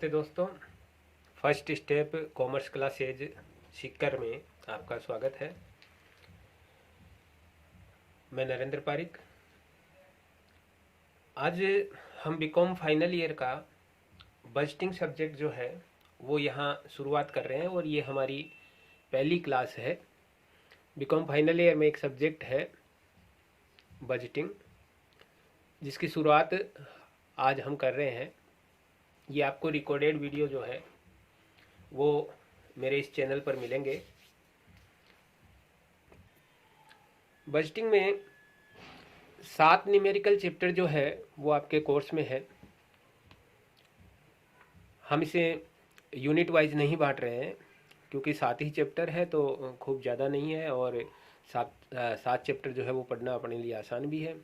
नमस्ते दोस्तों। First step commerce classes Sikar में आपका स्वागत है। मैं नरेंद्र पारिक। आज हम बीकॉम फाइनल ईयर का बजटिंग सब्जेक्ट जो है वो यहाँ शुरुआत कर रहे हैं और ये हमारी पहली क्लास है। बीकॉम फाइनल ईयर में एक सब्जेक्ट है बजटिंग, जिसकी शुरुआत आज हम कर रहे हैं। ये आपको रिकॉर्डेड वीडियो जो है वो मेरे इस चैनल पर मिलेंगे। बजटिंग में 7 न्यूमेरिकल चैप्टर जो है वो आपके कोर्स में है। हम इसे यूनिट वाइज नहीं बांट रहे हैं क्योंकि 7 ही चैप्टर है तो खूब ज़्यादा नहीं है, और 7 चैप्टर जो है वो पढ़ना अपने लिए आसान भी है।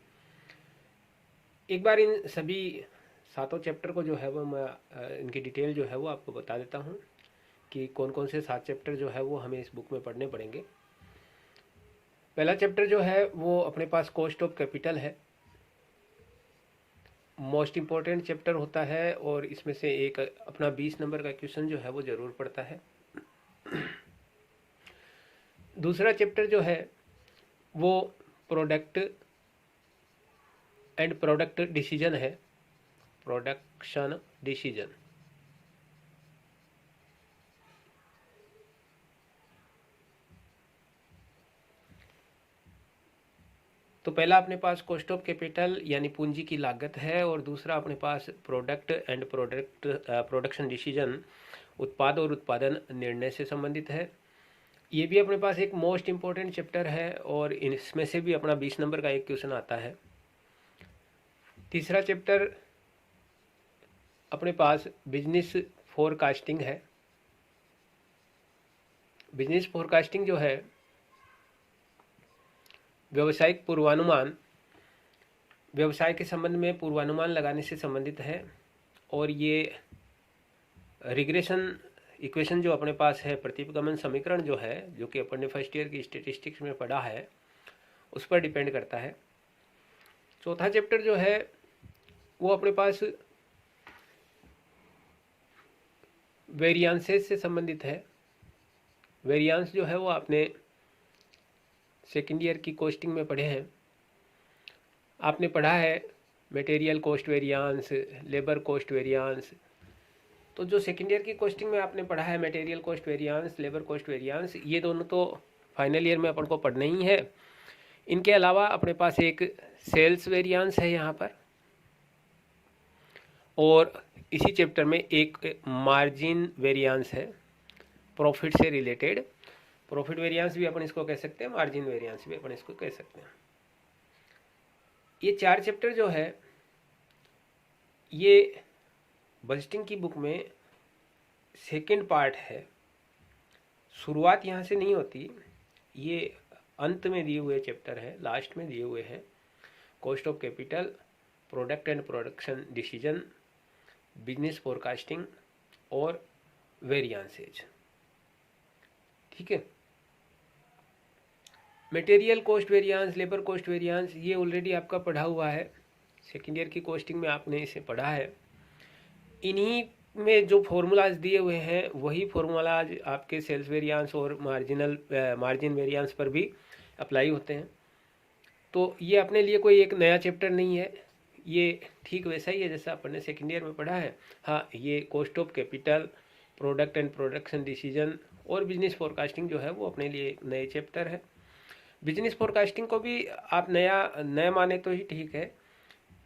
एक बार इन सभी 7 चैप्टर को जो है वो मैं इनकी डिटेल जो है वो आपको बता देता हूँ कि कौन कौन से 7 चैप्टर जो है वो हमें इस बुक में पढ़ने पड़ेंगे। पहला चैप्टर जो है वो अपने पास कॉस्ट ऑफ कैपिटल है। मोस्ट इम्पोर्टेंट चैप्टर होता है और इसमें से एक अपना 20 नंबर का क्वेश्चन जो है वो ज़रूर पड़ता है। दूसरा चैप्टर जो है वो प्रोडक्ट एंड प्रोडक्ट डिसीजन है, प्रोडक्शन डिसीजन। तो पहला अपने पास कॉस्ट ऑफ कैपिटल यानी पूंजी की लागत है, और दूसरा अपने पास प्रोडक्ट एंड प्रोडक्शन डिसीजन उत्पाद और उत्पादन निर्णय से संबंधित है। ये भी अपने पास एक मोस्ट इम्पोर्टेंट चैप्टर है और इसमें से भी अपना 20 नंबर का एक क्वेश्चन आता है। तीसरा चैप्टर अपने पास बिजनेस फोरकास्टिंग है। बिजनेस फोरकास्टिंग जो है व्यवसायिक पूर्वानुमान, व्यवसाय के संबंध में पूर्वानुमान लगाने से संबंधित है। और ये रिग्रेशन इक्वेशन जो अपने पास है, प्रतिपगमन समीकरण जो है, जो कि अपन ने फर्स्ट ईयर की स्टेटिस्टिक्स में पढ़ा है, उस पर डिपेंड करता है। चौथा चैप्टर जो है वो अपने पास वेरियांसेस से संबंधित है। वेरियांस जो है वो आपने सेकेंड ईयर की कॉस्टिंग में पढ़े हैं। आपने पढ़ा है material cost variance, labour cost variance. तो जो सेकेंड ईयर की कॉस्टिंग में आपने पढ़ा है material cost variance, labour cost variance, ये दोनों तो फाइनल ईयर में अपन को पढ़ना ही है। इनके अलावा अपने पास एक सेल्स वेरियांस है यहाँ पर, और इसी चैप्टर में एक मार्जिन वेरियांस है, प्रॉफिट से रिलेटेड। प्रॉफिट वेरियांस भी अपन इसको कह सकते हैं, मार्जिन वेरियांस भी अपन इसको कह सकते हैं। ये 4 चैप्टर जो है ये बजटिंग की बुक में सेकंड पार्ट है। शुरुआत यहाँ से नहीं होती, ये अंत में दिए हुए चैप्टर है, लास्ट में दिए हुए हैं। Cost of capital, product and production decision, business forecasting और वेरियांसेज। ठीक है। Material cost variance, labour cost variance, ये ऑलरेडी आपका पढ़ा हुआ है। सेकेंड ईयर की कॉस्टिंग में आपने इसे पढ़ा है। इन्हीं में जो फॉर्मूलाज दिए हुए हैं वही फॉर्मूलाज आपके सेल्स वेरियांस और मार्जिन वेरियांस पर भी अप्लाई होते हैं। तो ये अपने लिए कोई एक नया चैप्टर नहीं है, ये ठीक वैसा ही है जैसा अपन ने सेकेंड ईयर में पढ़ा है। हाँ, ये cost of capital, product and production decision और बिजनेस फोरकास्टिंग जो है वो अपने लिए एक नए चैप्टर है। बिजनेस फोरकास्टिंग को भी आप नया माने तो ही ठीक है,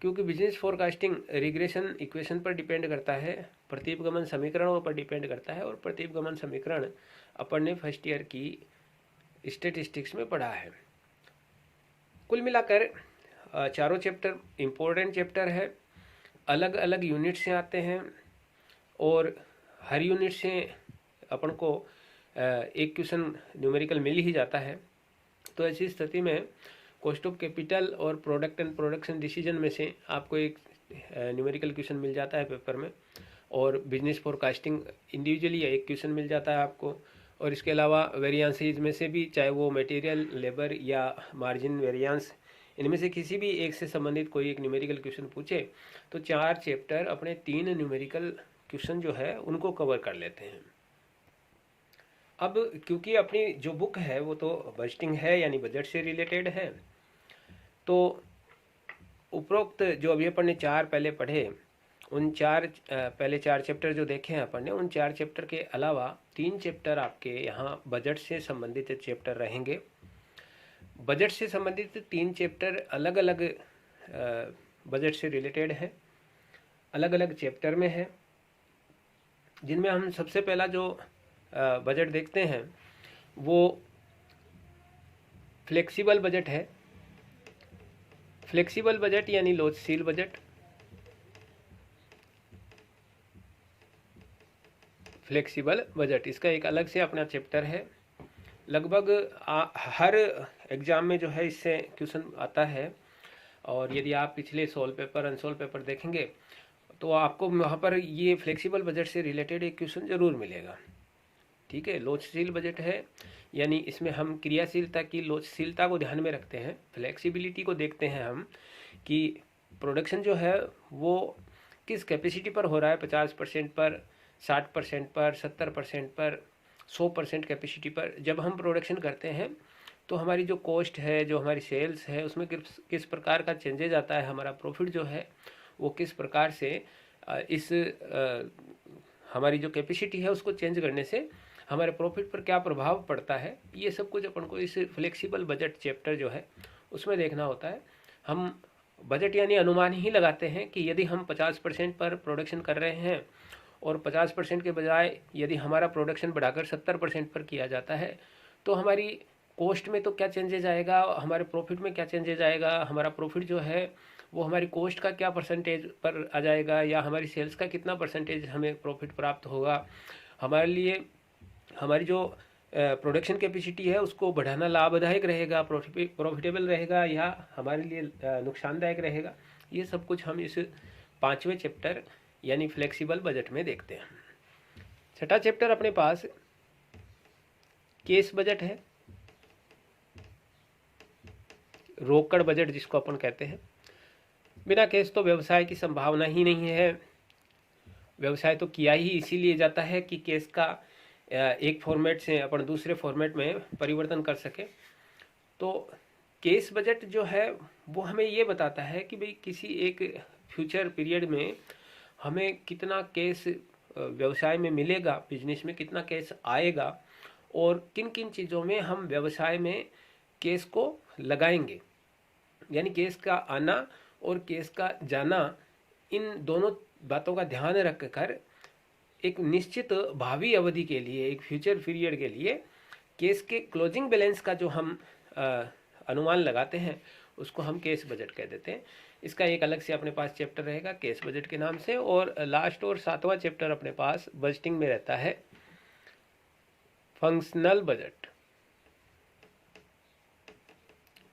क्योंकि बिजनेस फोरकास्टिंग रिग्रेशन इक्वेशन पर डिपेंड करता है, प्रतिपगमन समीकरणों पर डिपेंड करता है, और प्रतिपगमन समीकरण अपन ने फर्स्ट ईयर की स्टेटिस्टिक्स में पढ़ा है। कुल मिलाकर चारों चैप्टर इम्पोर्टेंट चैप्टर है, अलग अलग यूनिट से आते हैं, और हर यूनिट से अपन को एक क्वेश्चन न्यूमेरिकल मिल ही जाता है। तो ऐसी स्थिति में कॉस्ट ऑफ कैपिटल और प्रोडक्ट एंड प्रोडक्शन डिसीजन में से आपको एक न्यूमेरिकल क्वेश्चन मिल जाता है पेपर में, और बिजनेस फोरकास्टिंग इंडिविजुअली एक क्वेश्चन मिल जाता है आपको। और इसके अलावा वेरियांसेज में से भी, चाहे वो मटेरियल, लेबर या मार्जिन वेरियांस, इनमें से किसी भी एक से संबंधित कोई एक न्यूमेरिकल क्वेश्चन पूछे तो 4 चैप्टर अपने 3 न्यूमेरिकल क्वेश्चन जो है उनको कवर कर लेते हैं। अब क्योंकि अपनी जो बुक है वो तो बजटिंग है यानी बजट से रिलेटेड है, तो उपरोक्त जो अभी अपन ने 4 पहले पढ़े, उन 4 पहले 4 चैप्टर जो देखे हैं अपन ने, उन 4 चैप्टर के अलावा 3 चैप्टर आपके यहाँ बजट से संबंधित चैप्टर रहेंगे। बजट से संबंधित 3 चैप्टर अलग अलग बजट से रिलेटेड है, अलग अलग चैप्टर में है, जिनमें हम सबसे पहला जो बजट देखते हैं वो फ्लेक्सिबल बजट है। फ्लेक्सिबल बजट यानी लोचशील बजट। फ्लेक्सिबल बजट इसका एक अलग से अपना चैप्टर है। लगभग हर एग्ज़ाम में जो है इससे क्वेश्चन आता है, और यदि आप पिछले सोल्व पेपर अनसोल्व पेपर देखेंगे तो आपको वहाँ पर ये फ्लेक्सिबल बजट से रिलेटेड एक क्वेश्चन ज़रूर मिलेगा। ठीक है, लोचशील बजट है यानी इसमें हम क्रियाशीलता की लोचशीलता को ध्यान में रखते हैं, फ्लेक्सिबिलिटी को देखते हैं हम कि प्रोडक्शन जो है वो किस कैपेसिटी पर हो रहा है, 50% पर, 60% पर, 70% पर, 100% कैपेसिटी पर। जब हम प्रोडक्शन करते हैं तो हमारी जो कॉस्ट है, जो हमारी सेल्स है, उसमें किस प्रकार का चेंजेज आता है, हमारा प्रॉफिट जो है वो किस प्रकार से इस हमारी जो कैपेसिटी है उसको चेंज करने से हमारे प्रॉफिट पर क्या प्रभाव पड़ता है, ये सब कुछ अपन को इस फ्लेक्सिबल बजट चैप्टर जो है उसमें देखना होता है। हम बजट यानी अनुमान ही लगाते हैं कि यदि हम 50% पर प्रोडक्शन कर रहे हैं और 50% के बजाय यदि हमारा प्रोडक्शन बढ़ाकर 70% पर किया जाता है तो हमारी कॉस्ट में तो क्या चेंजेज आएगा, हमारे प्रॉफिट में क्या चेंजेज आएगा, हमारा प्रॉफिट जो है वो हमारी कॉस्ट का क्या परसेंटेज पर आ जाएगा, या हमारी सेल्स का कितना परसेंटेज हमें प्रॉफिट प्राप्त होगा। हमारे लिए हमारी जो प्रोडक्शन कैपेसिटी है उसको बढ़ाना लाभदायक रहेगा, प्रॉफिटेबल रहेगा, या हमारे लिए नुकसानदायक रहेगा। ये सब कुछ हम इस 5वें चैप्टर यानी फ्लेक्सिबल बजट में देखते हैं। छठा चैप्टर अपने पास केस बजट है, रोकड़ बजट जिसको अपन कहते हैं। बिना केस तो व्यवसाय की संभावना ही नहीं है। व्यवसाय तो किया ही इसीलिए जाता है कि केस का एक फॉर्मेट से अपन दूसरे फॉर्मेट में परिवर्तन कर सके। तो केस बजट जो है वो हमें ये बताता है कि भाई किसी एक फ्यूचर पीरियड में हमें कितना केस व्यवसाय में मिलेगा, बिजनेस में कितना केस आएगा, और किन किन चीज़ों में हम व्यवसाय में केस को लगाएंगे। यानी केस का आना और केस का जाना, इन दोनों बातों का ध्यान रखकर एक निश्चित भावी अवधि के लिए, एक फ्यूचर पीरियड के लिए केस के क्लोजिंग बैलेंस का जो हम अनुमान लगाते हैं उसको हम केस बजट कह देते हैं। इसका एक अलग से अपने पास चैप्टर रहेगा केस बजट के नाम से। और लास्ट और 7वां चैप्टर अपने पास बजटिंग में रहता है functional budget.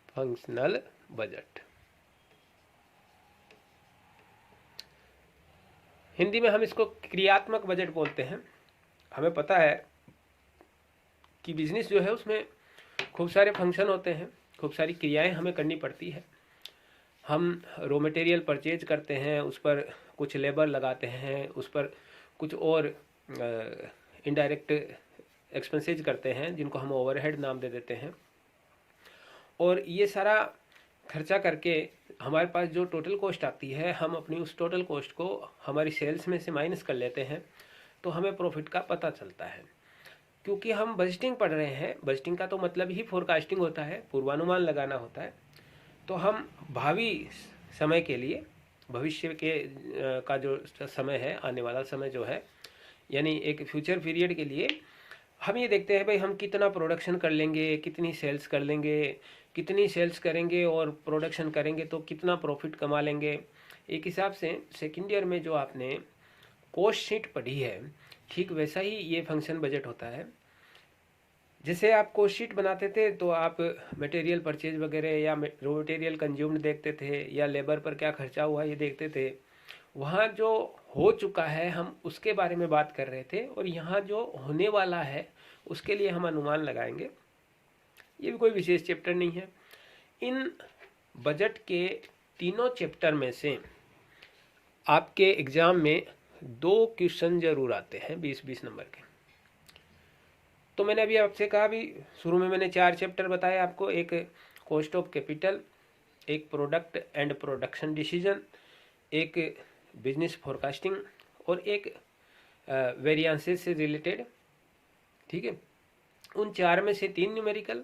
Functional budget Hindi में हम इसको क्रियात्मक बजट बोलते हैं। हमें पता है कि बिजनेस जो है उसमें खूब सारे फंक्शन होते हैं, खूब सारी क्रियाएं हमें करनी पड़ती है। हम रॉ मटेरियल परचेज करते हैं, उस पर कुछ लेबर लगाते हैं, उस पर कुछ और इनडायरेक्ट एक्सपेंसेज करते हैं जिनको हम ओवरहेड नाम दे देते हैं। और ये सारा खर्चा करके हमारे पास जो टोटल कॉस्ट आती है, हम अपनी उस टोटल कॉस्ट को हमारी सेल्स में से माइनस कर लेते हैं, तो हमें प्रॉफिट का पता चलता है। क्योंकि हम बजटिंग पढ़ रहे हैं, बजटिंग का तो मतलब ही फोरकास्टिंग होता है, पूर्वानुमान लगाना होता है। तो हम भावी समय के लिए, भविष्य के का जो समय है, आने वाला समय जो है, यानी एक फ्यूचर पीरियड के लिए हम ये देखते हैं भाई हम कितना प्रोडक्शन कर लेंगे, कितनी सेल्स कर लेंगे, कितनी सेल्स करेंगे और प्रोडक्शन करेंगे तो कितना प्रॉफिट कमा लेंगे। एक हिसाब से सेकेंड ईयर में जो आपने कॉस्ट शीट पढ़ी है, ठीक वैसा ही ये फंक्शन बजट होता है। जैसे आप कॉस्ट शीट बनाते थे तो आप मटेरियल परचेज वगैरह या रॉ मटेरियल कंज्यूम्ड देखते थे, या लेबर पर क्या खर्चा हुआ ये देखते थे। वहाँ जो हो चुका है हम उसके बारे में बात कर रहे थे, और यहाँ जो होने वाला है उसके लिए हम अनुमान लगाएंगे। ये भी कोई विशेष चैप्टर नहीं है। इन बजट के तीनों चैप्टर में से आपके एग्ज़ाम में 2 क्वेश्चन जरूर आते हैं 20-20 नंबर के। तो मैंने अभी आपसे कहा, भी शुरू में मैंने 4 चैप्टर बताए आपको, एक कॉस्ट ऑफ कैपिटल, एक प्रोडक्ट एंड प्रोडक्शन डिसीजन, एक बिजनेस फोरकास्टिंग और एक वेरिएंसेस से रिलेटेड। ठीक है, उन 4 में से 3 न्यूमेरिकल,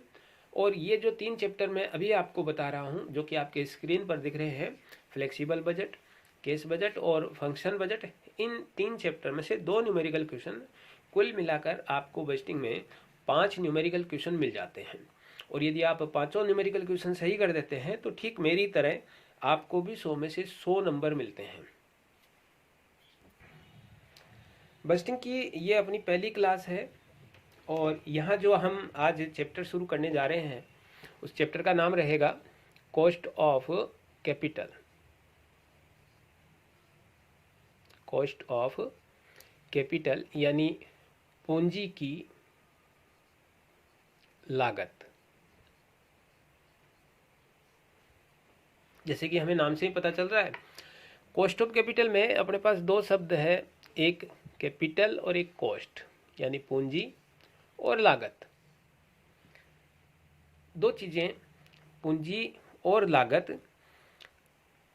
और ये जो 3 चैप्टर मैं अभी आपको बता रहा हूँ जो कि आपके स्क्रीन पर दिख रहे हैं, फ्लेक्सिबल बजट, केस बजट और फंक्शन बजट, इन 3 चैप्टर में से 2 न्यूमेरिकल क्वेश्चन, कुल मिलाकर आपको बजटिंग में 5 न्यूमेरिकल क्वेश्चन मिल जाते हैं। और यदि आप 5 न्यूमेरिकल क्वेश्चन सही कर देते हैं तो ठीक मेरी तरह आपको भी 100 में से 100 नंबर मिलते हैं। बजटिंग की ये अपनी पहली क्लास है, और यहाँ जो हम आज चैप्टर शुरू करने जा रहे हैं उस चैप्टर का नाम रहेगा cost of capital. Cost of capital यानी पूंजी की लागत। जैसे कि हमें नाम से ही पता चल रहा है, कॉस्ट ऑफ कैपिटल में अपने पास 2 शब्द है, एक कैपिटल और एक कॉस्ट, यानी पूंजी और लागत। 2 चीज़ें, पूंजी और लागत,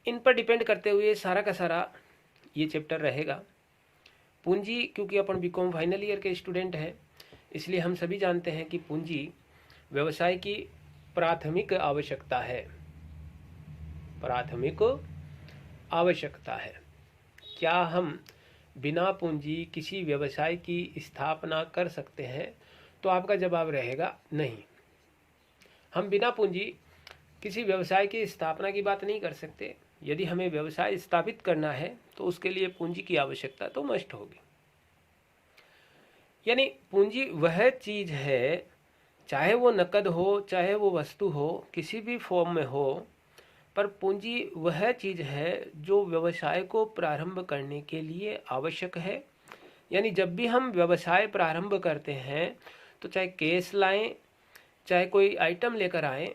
इन पर डिपेंड करते हुए सारा का सारा ये चैप्टर रहेगा। पूंजी, क्योंकि अपन बीकॉम फाइनल ईयर के स्टूडेंट हैं, इसलिए हम सभी जानते हैं कि पूंजी व्यवसाय की प्राथमिक आवश्यकता है। प्राथमिक आवश्यकता है। क्या हम बिना पूंजी किसी व्यवसाय की स्थापना कर सकते हैं? तो आपका जवाब रहेगा नहीं। हम बिना पूंजी किसी व्यवसाय की स्थापना की बात नहीं कर सकते। यदि हमें व्यवसाय स्थापित करना है तो उसके लिए पूंजी की आवश्यकता तो मस्ट होगी। यानी पूंजी वह चीज है, चाहे वो नकद हो, चाहे वो वस्तु हो, किसी भी फॉर्म में हो, पर पूंजी वह चीज है जो व्यवसाय को प्रारंभ करने के लिए आवश्यक है। यानी जब भी हम व्यवसाय प्रारंभ करते हैं तो चाहे केस लाएं, चाहे कोई आइटम लेकर आए,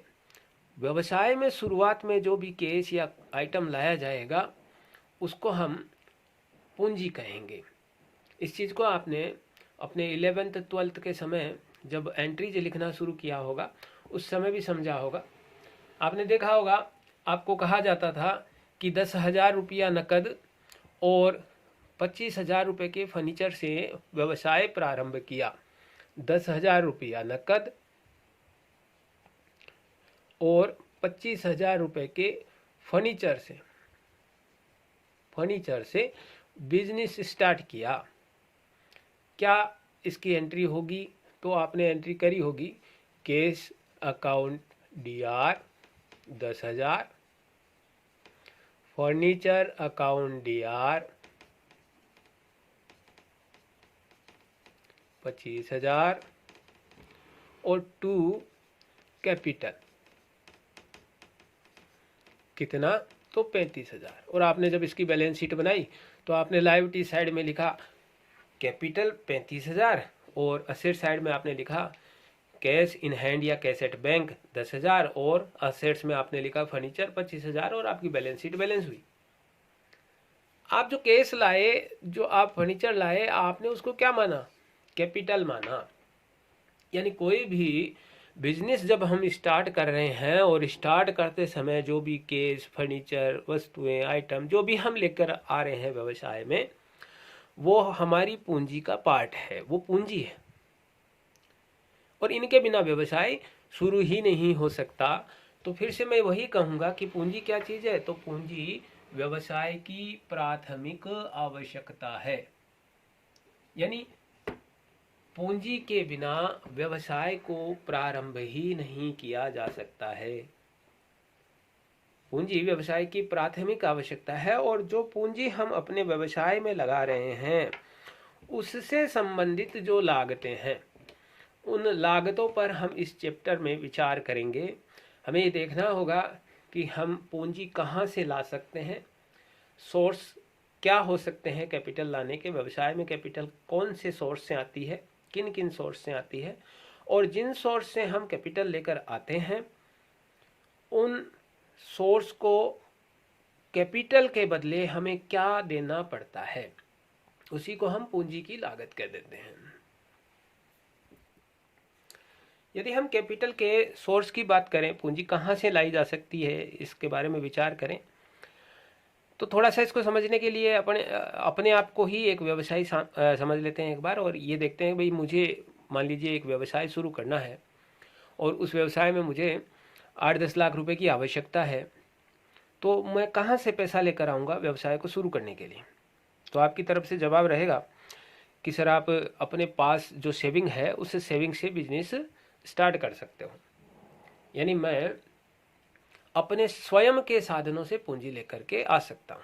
व्यवसाय में शुरुआत में जो भी केस या आइटम लाया जाएगा उसको हम पूंजी कहेंगे। इस चीज़ को आपने अपने 11th 12th के समय जब एंट्रीज लिखना शुरू किया होगा उस समय भी समझा होगा। आपने देखा होगा, आपको कहा जाता था कि 10,000 रुपया नकद और 25,000 रुपये के फर्नीचर से व्यवसाय प्रारंभ किया। 10,000 रुपया नकद और 25,000 रुपये के फर्नीचर से बिजनेस स्टार्ट किया। क्या इसकी एंट्री होगी? तो आपने एंट्री करी होगी, case account DR 10,000, furniture account DR 25,000 और टू कैपिटल कितना? तो 35,000। और आपने जब इसकी बैलेंस शीट बनाई तो आपने लायबिलिटी साइड में लिखा कैपिटल 35,000 और असेट साइड में आपने लिखा कैश इन हैंड या कैश एट बैंक 10,000 और असेट्स में आपने लिखा फर्नीचर 25,000 और आपकी बैलेंस शीट बैलेंस हुई। आप जो केस लाए, जो आप फर्नीचर लाए, आपने उसको क्या माना? कैपिटल माना। यानी कोई भी बिजनेस जब हम स्टार्ट कर रहे हैं और स्टार्ट करते समय जो भी केस, फर्नीचर, वस्तुएं, आइटम जो भी हम लेकर आ रहे हैं व्यवसाय में, वो हमारी पूंजी का पार्ट है, वो पूंजी है। और इनके बिना व्यवसाय शुरू ही नहीं हो सकता। तो फिर से मैं वही कहूँगा कि पूंजी क्या चीज़ है? तो पूंजी व्यवसाय की प्राथमिक आवश्यकता है। यानी पूंजी के बिना व्यवसाय को प्रारंभ ही नहीं किया जा सकता है। पूंजी व्यवसाय की प्राथमिक आवश्यकता है, और जो पूंजी हम अपने व्यवसाय में लगा रहे हैं उससे संबंधित जो लागतें हैं, उन लागतों पर हम इस चैप्टर में विचार करेंगे। हमें ये देखना होगा कि हम पूंजी कहाँ से ला सकते हैं, सोर्स क्या हो सकते हैं कैपिटल लाने के। व्यवसाय में कैपिटल कौन से सोर्स से आती है, किन किन सोर्स से आती है, और जिन सोर्स से हम कैपिटल लेकर आते हैं उन सोर्स को कैपिटल के बदले हमें क्या देना पड़ता है। उसी को हम पूंजी की लागत कह देते हैं। यदि हम कैपिटल के सोर्स की बात करें, पूंजी कहाँ से लाई जा सकती है, इसके बारे में विचार करें, तो थोड़ा सा इसको समझने के लिए अपने आप को ही एक व्यवसायी समझ लेते हैं एक बार, और ये देखते हैं भाई मुझे मान लीजिए एक व्यवसाय शुरू करना है और उस व्यवसाय में मुझे 8-10 लाख रुपए की आवश्यकता है, तो मैं कहाँ से पैसा लेकर आऊँगा व्यवसाय को शुरू करने के लिए। तो आपकी तरफ से जवाब रहेगा कि सर आप अपने पास जो सेविंग है उस सेविंग से बिजनेस स्टार्ट कर सकते हो। यानी मैं अपने स्वयं के साधनों से पूंजी लेकर के आ सकता हूँ,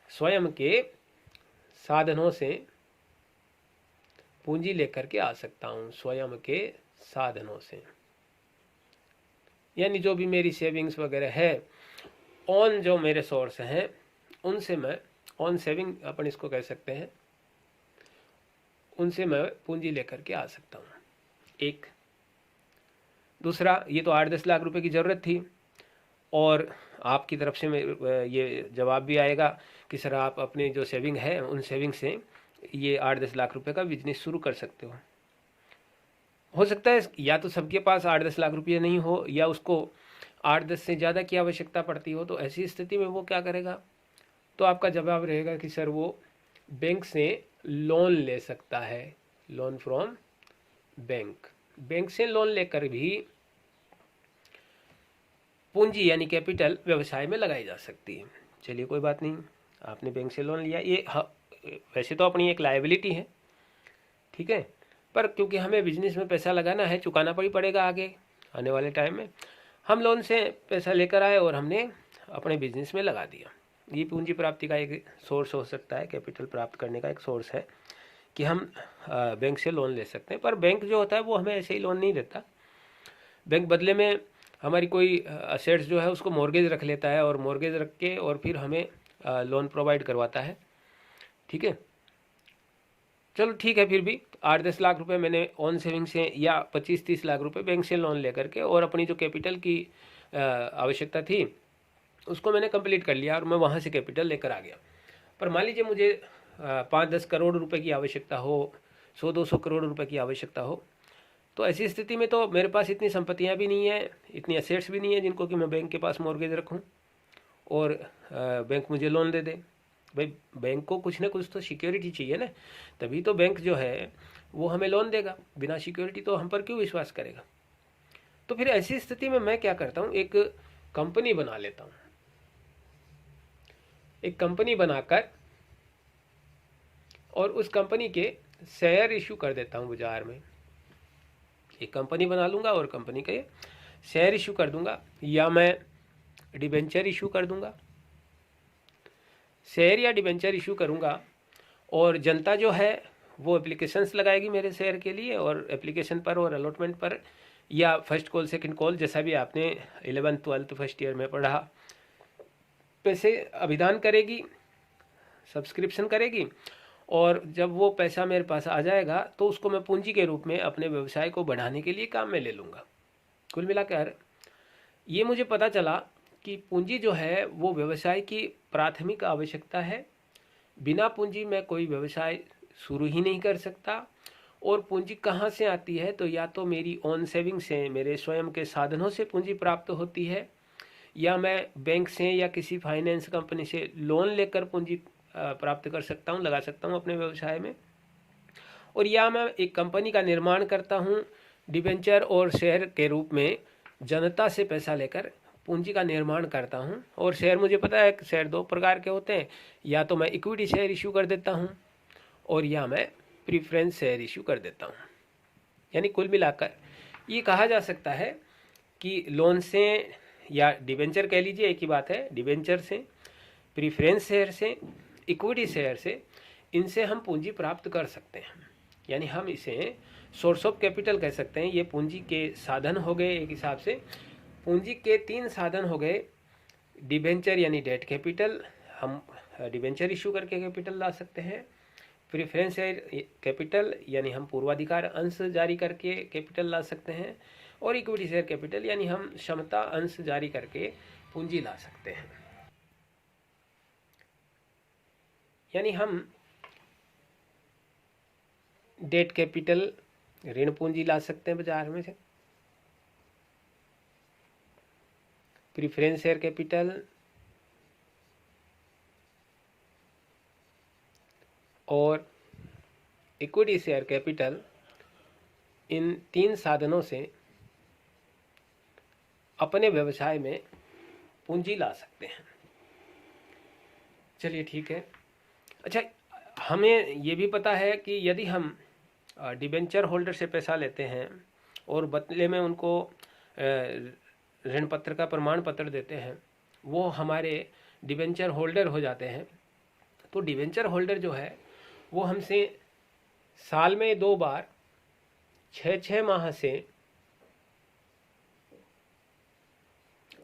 स्वयं के साधनों से पूंजी लेकर के आ सकता हूँ, स्वयं के साधनों से, यानी जो भी मेरी सेविंग्स वगैरह है, ऑन जो मेरे सोर्स हैं उनसे मैं, ऑन सेविंग अपन इसको कह सकते हैं, उनसे मैं पूंजी लेकर के आ सकता हूँ। एक दूसरा, ये तो 8-10 लाख रुपए की ज़रूरत थी, और आपकी तरफ से ये जवाब भी आएगा कि सर आप अपने जो सेविंग है उन सेविंग से ये 8-10 लाख रुपए का बिजनेस शुरू कर सकते हो सकता है या तो सबके पास 8-10 लाख रुपये नहीं हो, या उसको 8-10 से ज़्यादा की आवश्यकता पड़ती हो, तो ऐसी स्थिति में वो क्या करेगा। तो आपका जवाब रहेगा कि सर वो बैंक से लोन ले सकता है, लोन फ्रॉम बैंक। बैंक से लोन लेकर भी पूंजी यानी कैपिटल व्यवसाय में लगाई जा सकती है। चलिए कोई बात नहीं, आपने बैंक से लोन लिया, ये वैसे तो अपनी एक लायबिलिटी है, ठीक है, पर क्योंकि हमें बिजनेस में पैसा लगाना है, चुकाना पड़ेगा आगे आने वाले टाइम में, हम लोन से पैसा लेकर आए और हमने अपने बिजनेस में लगा दिया। ये पूंजी प्राप्ति का एक सोर्स हो सकता है, कैपिटल प्राप्त करने का एक सोर्स है कि हम बैंक से लोन ले सकते हैं। पर बैंक जो होता है वो हमें ऐसे ही लोन नहीं देता, बैंक बदले में हमारी कोई असेट्स जो है उसको मॉर्गेज रख लेता है, और मॉर्गेज रख के और फिर हमें लोन प्रोवाइड करवाता है, ठीक है। चलो ठीक है, फिर भी 8-10 लाख रुपए मैंने ऑन सेविंग से या 25-30 लाख रुपए बैंक से लोन लेकर के, और अपनी जो कैपिटल की आवश्यकता थी उसको मैंने कंप्लीट कर लिया और मैं वहाँ से कैपिटल लेकर आ गया। पर मान लीजिए मुझे 5-10 करोड़ रुपए की आवश्यकता हो, 100-200 करोड़ रुपए की आवश्यकता हो, तो ऐसी स्थिति में तो मेरे पास इतनी संपत्तियां भी नहीं है, इतनी असेट्स भी नहीं है जिनको कि मैं बैंक के पास मॉर्गेज रखूं और बैंक मुझे लोन दे दे। भाई बैंक को कुछ ना कुछ तो सिक्योरिटी चाहिए ना, तभी तो बैंक जो है वो हमें लोन देगा, बिना सिक्योरिटी तो हम पर क्यों विश्वास करेगा। तो फिर ऐसी स्थिति में मैं क्या करता हूँ, एक कंपनी बना लेता हूँ। एक कंपनी बनाकर और उस कंपनी के शेयर इशू कर देता हूँ बाजार में। एक कंपनी बना लूँगा और कंपनी के शेयर इशू कर दूंगा, या मैं डिबेंचर इशू कर दूंगा। शेयर या डिबेंचर इशू करूंगा और जनता जो है वो एप्लीकेशंस लगाएगी मेरे शेयर के लिए, और एप्लीकेशन पर और अलॉटमेंट पर या फर्स्ट कॉल सेकंड कॉल, जैसा भी आपने 11th 12th फर्स्ट ईयर में पढ़ा, पैसे अभिदान करेगी, सब्सक्रिप्शन करेगी, और जब वो पैसा मेरे पास आ जाएगा तो उसको मैं पूंजी के रूप में अपने व्यवसाय को बढ़ाने के लिए काम में ले लूँगा। कुल मिलाकर ये मुझे पता चला कि पूंजी जो है वो व्यवसाय की प्राथमिक आवश्यकता है। बिना पूंजी मैं कोई व्यवसाय शुरू ही नहीं कर सकता। और पूंजी कहाँ से आती है, तो या तो मेरी ऑन सेविंग से, मेरे स्वयं के साधनों से पूंजी प्राप्त होती है, या मैं बैंक से या किसी फाइनेंस कंपनी से लोन लेकर पूंजी प्राप्त कर सकता हूँ, लगा सकता हूँ अपने व्यवसाय में, और या मैं एक कंपनी का निर्माण करता हूँ, डिबेंचर और शेयर के रूप में जनता से पैसा लेकर पूंजी का निर्माण करता हूँ। और शेयर मुझे पता है शेयर 2 प्रकार के होते हैं, या तो मैं इक्विटी शेयर इशू कर देता हूँ और या मैं प्रीफरेंस शेयर इशू कर देता हूँ। यानी कुल मिलाकर ये कहा जा सकता है कि लोन से या डिबेंचर कह लीजिए, एक ही बात है, डिबेंचर से, प्रीफरेंस शेयर से, इक्विटी शेयर से, इनसे हम पूंजी प्राप्त कर सकते हैं। यानी हम इसे सोर्स ऑफ कैपिटल कह सकते हैं। ये पूंजी के साधन हो गए, एक हिसाब से पूंजी के 3 साधन हो गए। डिबेंचर यानी डेट कैपिटल, हम डिबेंचर इशू करके कैपिटल ला सकते हैं। प्रीफरेंस शेयर कैपिटल यानी हम पूर्वाधिकार अंश जारी करके कैपिटल ला सकते हैं। और इक्विटी शेयर कैपिटल यानी हम क्षमता अंश जारी करके पूंजी ला सकते हैं। यानी हम डेट कैपिटल ऋण पूंजी ला सकते हैं बाजार में से, प्रीफरेंस शेयर कैपिटल और इक्विटी शेयर कैपिटल, इन 3 साधनों से अपने व्यवसाय में पूंजी ला सकते हैं। चलिए ठीक है। अच्छा, हमें ये भी पता है कि यदि हम डिबेंचर होल्डर से पैसा लेते हैं और बदले में उनको ऋण पत्र का प्रमाण पत्र देते हैं, वो हमारे डिबेंचर होल्डर हो जाते हैं। तो डिबेंचर होल्डर जो है वो हमसे साल में 2 बार 6 माह से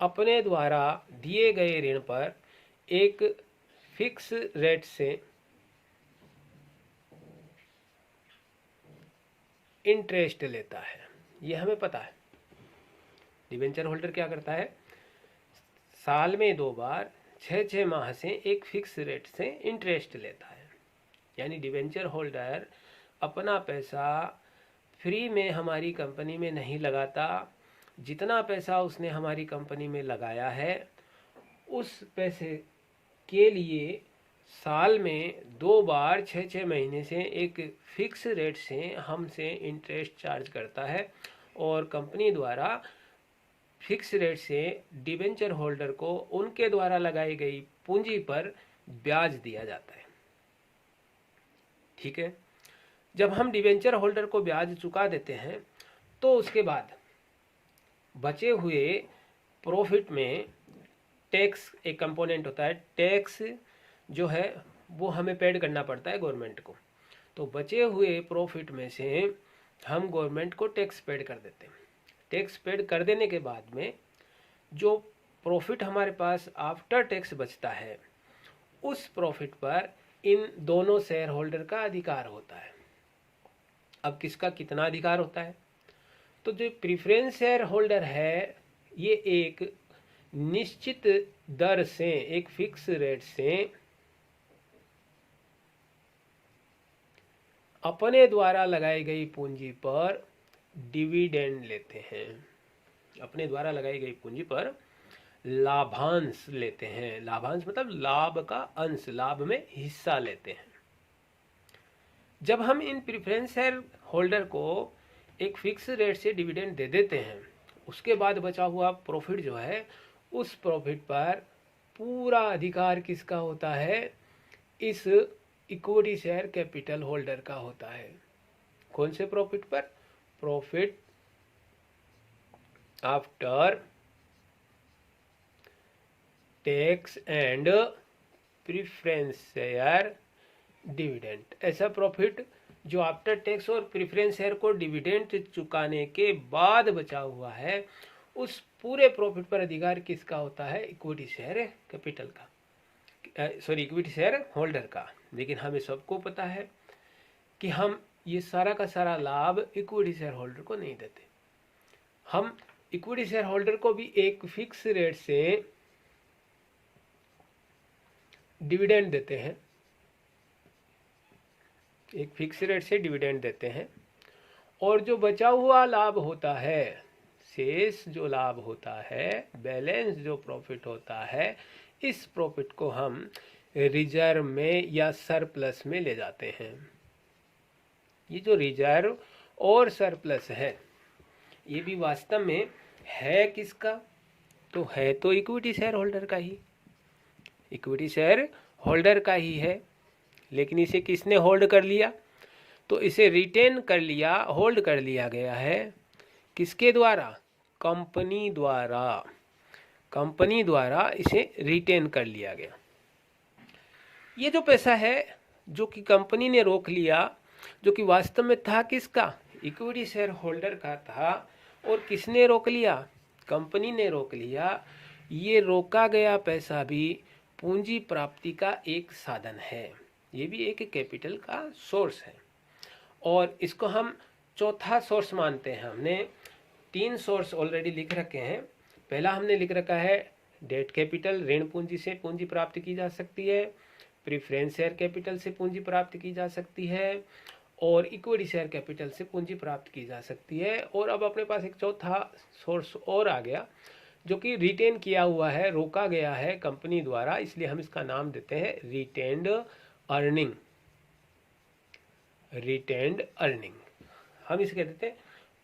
अपने द्वारा दिए गए ऋण पर एक फिक्स रेट से इंटरेस्ट लेता है। ये हमें पता है। डिबेंचर होल्डर क्या करता है, साल में 2 बार 6 माह से एक फिक्स रेट से इंटरेस्ट लेता है। यानी डिबेंचर होल्डर अपना पैसा फ्री में हमारी कंपनी में नहीं लगाता। जितना पैसा उसने हमारी कंपनी में लगाया है उस पैसे के लिए साल में 2 बार 6 महीने से एक फिक्स रेट से हमसे इंटरेस्ट चार्ज करता है और कंपनी द्वारा फिक्स रेट से डिबेंचर होल्डर को उनके द्वारा लगाई गई पूंजी पर ब्याज दिया जाता है। ठीक है। जब हम डिबेंचर होल्डर को ब्याज चुका देते हैं तो उसके बाद बचे हुए प्रॉफिट में टैक्स एक कंपोनेंट होता है। टैक्स जो है वो हमें पेड करना पड़ता है गवर्नमेंट को। तो बचे हुए प्रॉफिट में से हम गवर्नमेंट को टैक्स पेड कर देते हैं। टैक्स पेड कर देने के बाद में जो प्रॉफिट हमारे पास आफ्टर टैक्स बचता है उस प्रॉफिट पर इन दोनों शेयर होल्डर का अधिकार होता है। अब किसका कितना अधिकार होता है, तो जो प्रीफरेंस शेयर होल्डर है ये एक निश्चित दर से, एक फिक्स रेट से अपने द्वारा लगाई गई पूंजी पर डिविडेंड लेते हैं। अपने द्वारा लगाई गई पूंजी पर लाभांश लेते हैं। लाभांश मतलब लाभ का अंश, लाभ में हिस्सा लेते हैं। जब हम इन प्रेफरेंस शेयर होल्डर को एक फिक्स रेट से डिविडेंड दे देते हैं, उसके बाद बचा हुआ प्रॉफिट जो है उस प्रॉफिट पर पूरा अधिकार किसका होता है, इस इक्विटी शेयर कैपिटल होल्डर का होता है। कौन से प्रॉफिट पर, profit after tax and preference share dividend. ऐसा प्रॉफिट जो आफ्टर टैक्स और प्रीफरेंस शेयर को डिविडेंड चुकाने के बाद बचा हुआ है, उस पूरे प्रॉफिट पर अधिकार किसका होता है, इक्विटी शेयर कैपिटल का, इक्विटी शेयर होल्डर का। लेकिन हमें सबको पता है कि हम ये सारा का सारा लाभ इक्विटी शेयर होल्डर को नहीं देते। हम इक्विटी शेयर होल्डर को भी एक फिक्स रेट से डिविडेंड देते हैं, एक फिक्स रेट से डिविडेंड देते हैं, और जो बचा हुआ लाभ होता है, शेष जो लाभ होता है, बैलेंस जो प्रॉफिट होता है, इस प्रॉफिट को हम रिजर्व में या सरप्लस में ले जाते हैं। ये जो रिजर्व और सरप्लस है ये भी वास्तव में है किसका, तो है तो इक्विटी शेयर होल्डर का ही, इक्विटी शेयर होल्डर का ही है। लेकिन इसे किसने होल्ड कर लिया, तो इसे रिटेन कर लिया, होल्ड कर लिया गया है किसके द्वारा, कंपनी द्वारा। कंपनी द्वारा इसे रिटेन कर लिया गया। ये जो पैसा है जो कि कंपनी ने रोक लिया, जो कि वास्तव में था किसका, इक्विटी शेयर होल्डर का था, और किसने रोक लिया, कंपनी ने रोक लिया। ये रोका गया पैसा भी पूंजी प्राप्ति का एक साधन है, ये भी एक कैपिटल का सोर्स है। और इसको हम चौथा सोर्स मानते हैं। हमने 3 सोर्स ऑलरेडी लिख रखे हैं। पहला हमने लिख रखा है डेट कैपिटल, ऋण पूंजी से पूंजी प्राप्त की जा सकती है। प्रीफरेंस शेयर कैपिटल से पूंजी प्राप्त की जा सकती है। और इक्विटी शेयर कैपिटल से पूंजी प्राप्त की जा सकती है। और अब अपने पास एक चौथा सोर्स और आ गया जो कि रिटेन किया हुआ है, रोका गया है कंपनी द्वारा, इसलिए हम इसका नाम देते हैं रिटेन्ड अर्निंग। रिटेन्ड अर्निंग हम इसे कहते हैं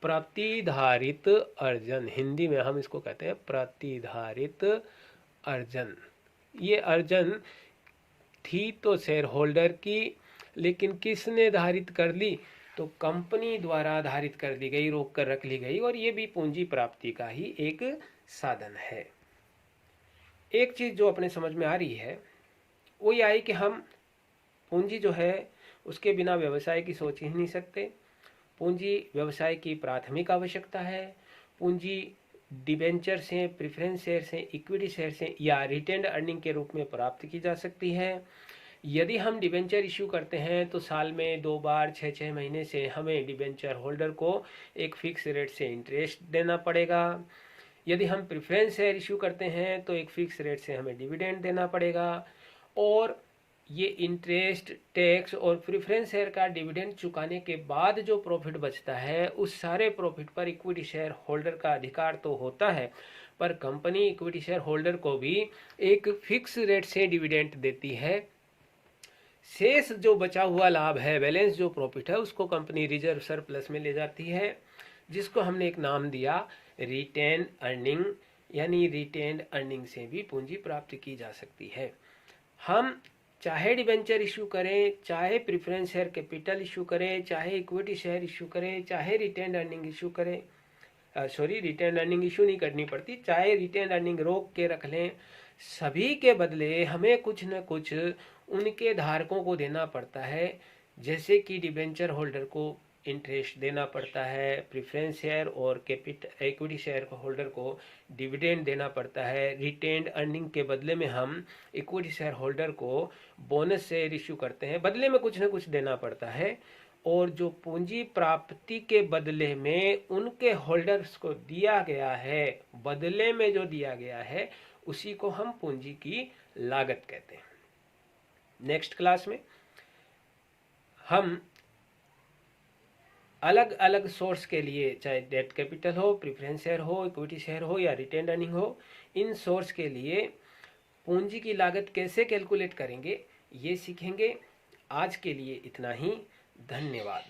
प्रतिधारित अर्जन, हिंदी में हम इसको कहते हैं प्रतिधारित अर्जन। ये अर्जन थी तो शेयर होल्डर की, लेकिन किसने धारित कर ली, तो कंपनी द्वारा धारित कर दी गई, रोक कर रख ली गई, और ये भी पूंजी प्राप्ति का ही एक साधन है। एक चीज जो अपने समझ में आ रही है वो ये आई कि हम पूंजी जो है उसके बिना व्यवसाय की सोच ही नहीं सकते। पूंजी व्यवसाय की प्राथमिक आवश्यकता है। पूंजी डिबेंचर से, प्रेफरेंस शेयर से, इक्विटी शेयर से या रिटेन्ड अर्निंग के रूप में प्राप्त की जा सकती है। यदि हम डिबेंचर इश्यू करते हैं तो साल में 2 बार 6-6 महीने से हमें डिबेंचर होल्डर को एक फिक्स रेट से इंटरेस्ट देना पड़ेगा। यदि हम प्रेफरेंस शेयर इश्यू करते हैं तो एक फिक्स रेट से हमें डिविडेंड देना पड़ेगा। और ये इंटरेस्ट, टैक्स और प्रेफरेंस शेयर का डिविडेंड चुकाने के बाद जो प्रॉफिट बचता है उस सारे प्रॉफिट पर इक्विटी शेयर होल्डर का अधिकार तो होता है, पर कंपनी इक्विटी शेयर होल्डर को भी एक फिक्स रेट से डिविडेंड देती है। शेष जो बचा हुआ लाभ है, बैलेंस जो प्रॉफिट है, उसको कंपनी रिजर्व सरप्लस में ले जाती है, जिसको हमने एक नाम दिया रिटेन अर्निंग। यानी रिटेन्ड अर्निंग से भी पूंजी प्राप्त की जा सकती है। हम चाहे डिबेंचर इशू करें, चाहे प्रेफरेंस शेयर कैपिटल इशू करें, चाहे इक्विटी शेयर इशू करें, चाहे रिटेन्ड अर्निंग इशू करें, रिटेन्ड अर्निंग इशू नहीं करनी पड़ती, चाहे रिटेन्ड अर्निंग रोक के रख लें, सभी के बदले हमें कुछ न कुछ उनके धारकों को देना पड़ता है। जैसे कि डिबेंचर होल्डर को इंटरेस्ट देना पड़ता है, प्रेफरेंस शेयर और इक्विटी शेयर होल्डर को डिविडेंड देना पड़ता है। रिटेन्ड अर्निंग के बदले में हम इक्विटी शेयर होल्डर को बोनस शेयर इश्यू करते हैं, बदले में कुछ न कुछ देना पड़ता है। और जो पूंजी प्राप्ति के बदले में उनके होल्डर्स को दिया गया है, बदले में जो दिया गया है उसी को हम पूंजी की लागत कहते हैं। नेक्स्ट क्लास में हम अलग अलग सोर्स के लिए, चाहे डेट कैपिटल हो, प्रेफरेंस शेयर हो, इक्विटी शेयर हो या रिटेन्ड अर्निंग हो, इन सोर्स के लिए पूंजी की लागत कैसे कैलकुलेट करेंगे ये सीखेंगे। आज के लिए इतना ही। धन्यवाद।